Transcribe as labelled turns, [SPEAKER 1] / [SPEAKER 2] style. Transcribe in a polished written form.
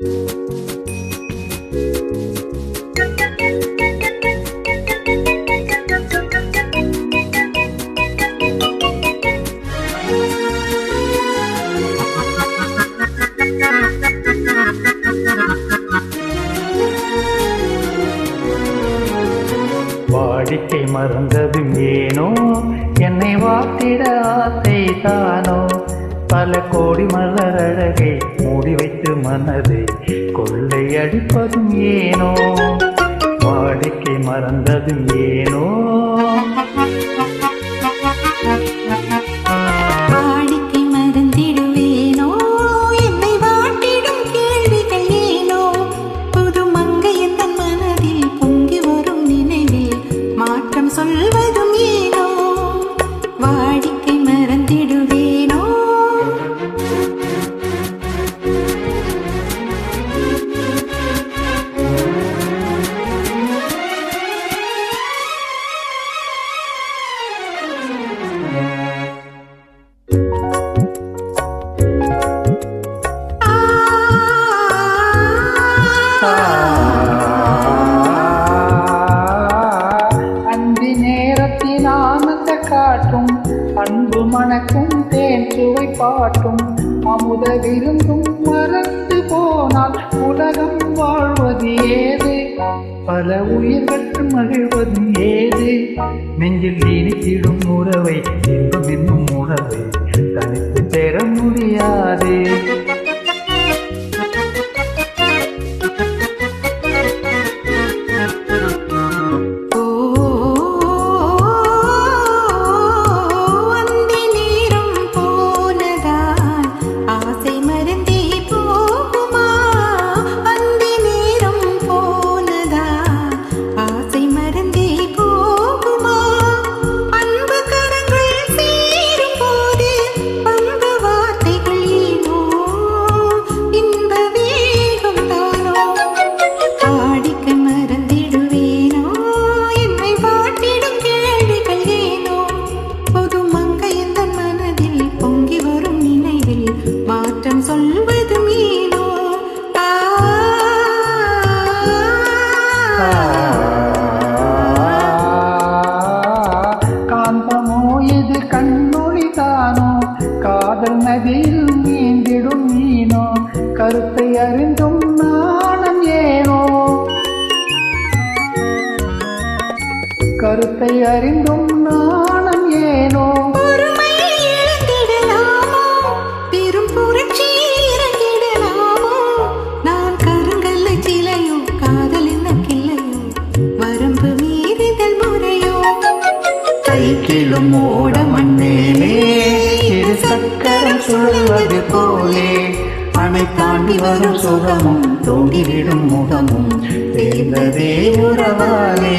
[SPEAKER 1] வாடிக்கை மறந்தது ஏனோ, என்னை வாத்திட ஆசை தானோ, பல கோடி மலர் அழகை மூடி வைத்து மனதை கொள்ளை அடிப்பதும் ஏனோ, வாடிக்கை மறந்ததும் ஏனோ.
[SPEAKER 2] வாடிக்கை மறந்திடுவேனோ, என்னை வாட்டிடும் கேள்விகள் ஏனோ, புது மங்கை எந்த மனதில் பொங்கி வரும் நினைவில் மாற்றம் சொல்வதும் ஏனோ, வாடிக்கை மறந்திடுவேனோ.
[SPEAKER 1] அந்தி நேரத்தில் ஆனந்த காட்டும், அன்பு மணக்கும் தேன் சுவை பாட்டும், அமுத விருந்தும் மறந்து போனால் உலகம் வாழ்வது ஏது, பல உயிர்கள் மகிழ்வது ஏது, நெஞ்சில் இனித்திடும் உறவை இன்பம் என்னும் உணவை தனித்து பெற முடியாது. மாற்றம் சொல்வதும் ஏனோ, காந்தமோ இது கண்ணொளி தானோ, காதல் நதியில் நீந்திடும் மீனோ, கருத்தை அறிந்தும் நாணம் ஏனோ, கருத்தை அறிந்தும் நாணம் ஏனோ. சைக்கிளும் ஓட மண்ணேலே இரு சக்கரம் சுழல்வது போலே, அணை தாண்டி வரும் சுகமும் தோண்டிவிடும் முகமும் தேர்ந்ததே உறவாலே.